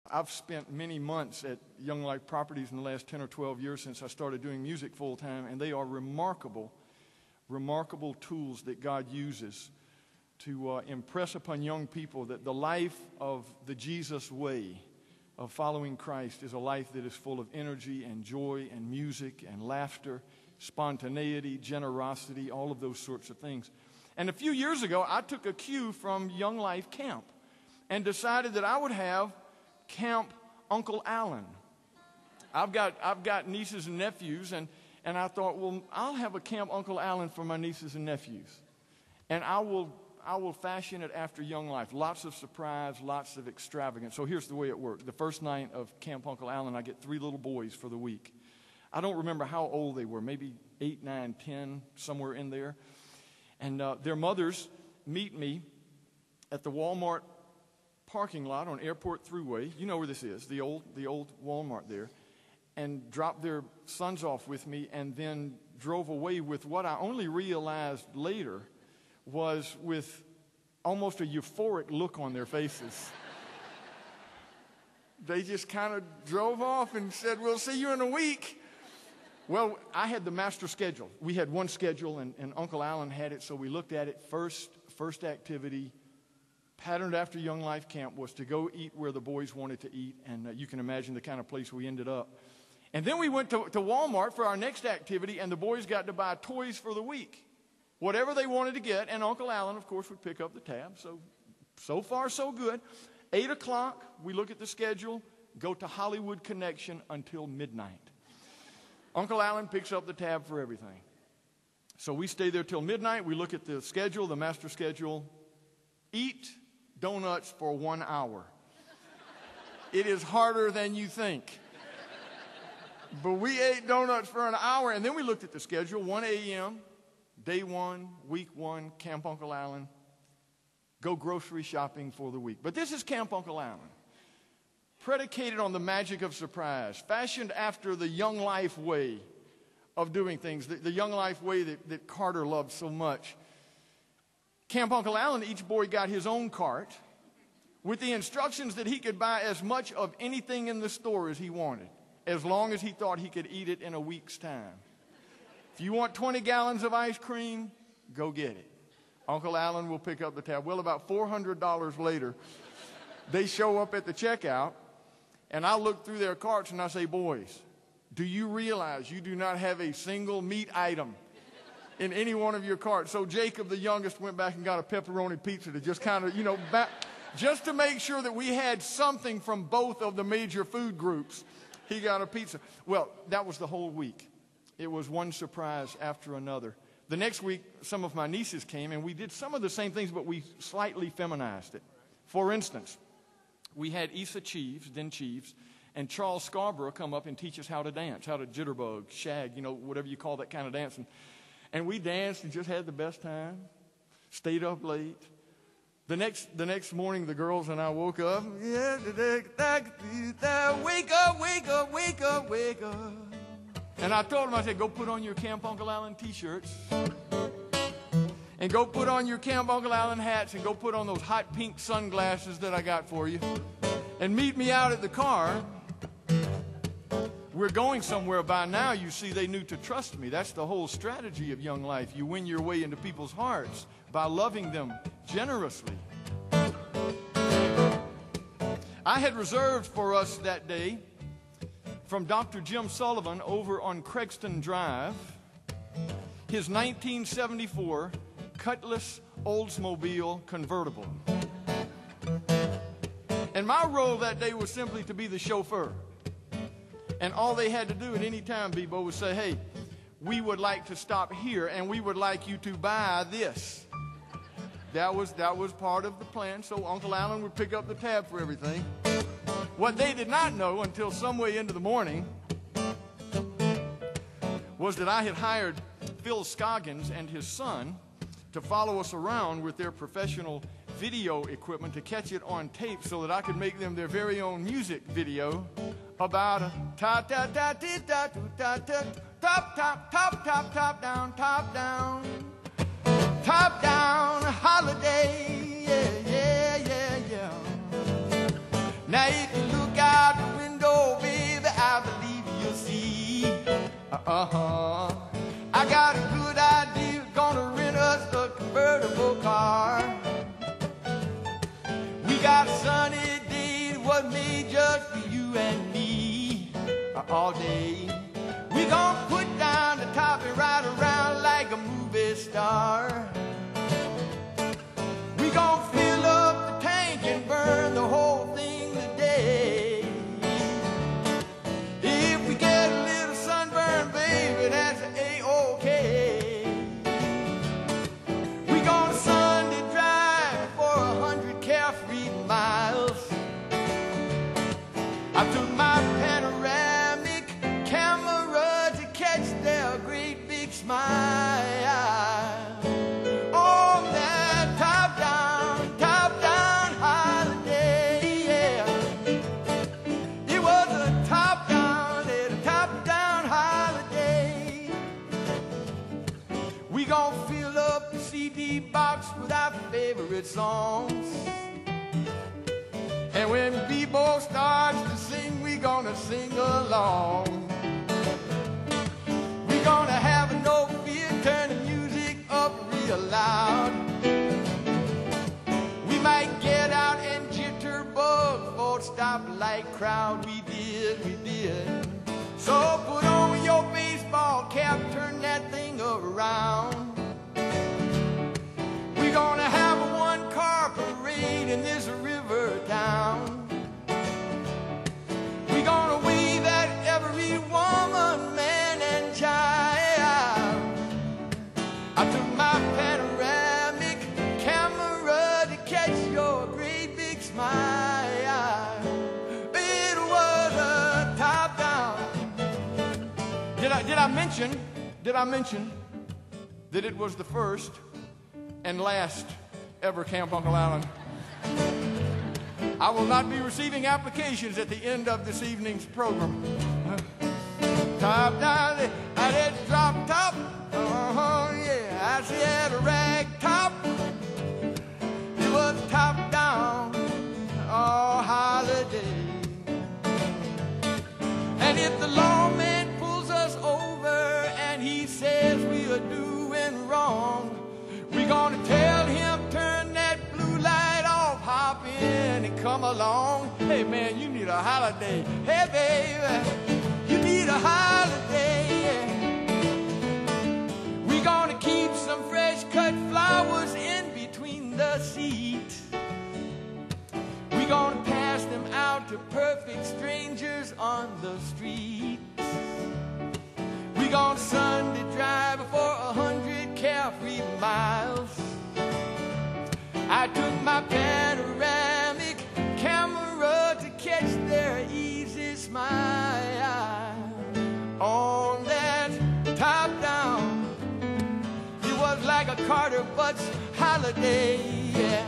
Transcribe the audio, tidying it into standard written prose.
I've spent many months at Young Life Properties in the last 10 or 12 years since I started doing music full time, and they are remarkable, remarkable tools that God uses to impress upon young people that the life of the Jesus way of following Christ is a life that is full of energy and joy and music and laughter, spontaneity, generosity, all of those sorts of things. And a few years ago, I took a cue from Young Life Camp and decided that I would have Camp Uncle Allen. I've got nieces and nephews, and I thought, well, I'll have a Camp Uncle Allen for my nieces and nephews. And I will fashion it after Young Life. Lots of surprise, lots of extravagance. So here's the way it worked. The first night of Camp Uncle Allen, I get 3 little boys for the week. I don't remember how old they were, maybe 8, 9, 10, somewhere in there. And their mothers meet me at the Walmart parking lot on Airport Thruway. You know where this is, the old Walmart there. And dropped their sons off with me and then drove away with what I only realized later was with almost a euphoric look on their faces. They just kind of drove off and said, we'll see you in a week. Well, I had the master schedule. We had one schedule, and Uncle Allen had it, so we looked at it. First activity, patterned after Young Life Camp, was to go eat where the boys wanted to eat, and you can imagine the kind of place we ended up. And then we went to Walmart for our next activity, and the boys got to buy toys for the week. Whatever they wanted to get, and Uncle Allen, of course, would pick up the tab. So far, so good. 8 o'clock, we look at the schedule, go to Hollywood Connection until midnight. Uncle Allen picks up the tab for everything. So we stay there till midnight. We look at the schedule, the master schedule. Eat donuts for 1 hour. It is harder than you think. But we ate donuts for an hour, and then we looked at the schedule, 1 a.m., day 1, week 1, Camp Uncle Allen. Go grocery shopping for the week. But this is Camp Uncle Allen, predicated on the magic of surprise, fashioned after the Young Life way of doing things, the Young Life way that Carter loved so much. Camp Uncle Allen, each boy got his own cart with the instructions that he could buy as much of anything in the store as he wanted, as long as he thought he could eat it in a week's time. If you want 20 gallons of ice cream, go get it. Uncle Allen will pick up the tab. Well, about $400 later, they show up at the checkout, and I look through their carts and I say, boys, do you realize you do not have a single meat item in any one of your carts? So Jacob, the youngest, went back and got a pepperoni pizza to just kind of, just to make sure that we had something from both of the major food groups. He got a pizza. Well, that was the whole week. It was one surprise after another. The next week, some of my nieces came, and we did some of the same things, but we slightly feminized it. For instance, we had Issa Cheeves, then Cheeves, and Charles Scarborough come up and teach us how to dance, how to jitterbug, shag, whatever you call that kind of dancing. And we danced and just had the best time, stayed up late. The next morning, the girls and I woke up. Wake up, wake up, wake up, wake up. And I told them, I said, go put on your Camp Uncle Allen t-shirts. And go put on your Camp Uncle Allen hats. And go put on those hot pink sunglasses that I got for you. And meet me out at the car. We're going somewhere by now. You see, they knew to trust me. That's the whole strategy of Young Life. You win your way into people's hearts by loving them generously. I had reserved for us that day from Dr. Jim Sullivan over on Craigston Drive his 1974 Cutlass Oldsmobile convertible. And my role that day was simply to be the chauffeur. And all they had to do at any time, Bebo, was say, hey, we would like to stop here and we would like you to buy this. That was part of the plan. So Uncle Allen would pick up the tab for everything. What they did not know until some way into the morning was that I had hired Phil Scoggins and his son to follow us around with their professional video equipment to catch it on tape so that I could make them their very own music video about a top down holiday. Yeah, yeah, yeah, yeah. Now if you look out I got a good idea, gonna rent us a convertible car. We got a sunny day that was made just for you and me all day. We gonna put down the top and ride around like a movie star. We gonna fill up the tank and burn the whole thing today. If we get a little sunburn, baby, that's A-OK. We gonna Sunday drive for 100 carefree miles. I took my panoramic camera to catch their great big smile. On that top-down holiday, yeah. It was a top-down holiday. We gonna fill up the CD box with our favorite songs. And when Bebo starts to sing, we gonna sing along. We gonna have no fear, turn the music up real loud. We might get out and jitterbug for stoplight crowd. We did. So put on your baseball cap, turn that thing around. We gonna have a one-car parade in this river town. We gonna wave at every woman, man, and child. I took my panoramic camera to catch your great big smile. It was a top-down. Did I mention that it was the first and last ever Camp Uncle Allen? I will not be receiving applications at the end of this evening's program. Top down, I did drop top. Yeah, I said a rag top. It was top down holiday. And if the lawman pulls us over and he says we are doing wrong, we gonna tell him turn that blue light off, hop in and come along. Hey man, you need a holiday. Hey baby, you need a holiday. We gonna keep some fresh cut flowers in between the seats. We gonna pass them out to perfect strangers on the street. We gonna Sunday drive for 100 carefree miles. I took my panoramic camera to catch their easy smile. On that top down, it was like a Carter Butts holiday. Yeah.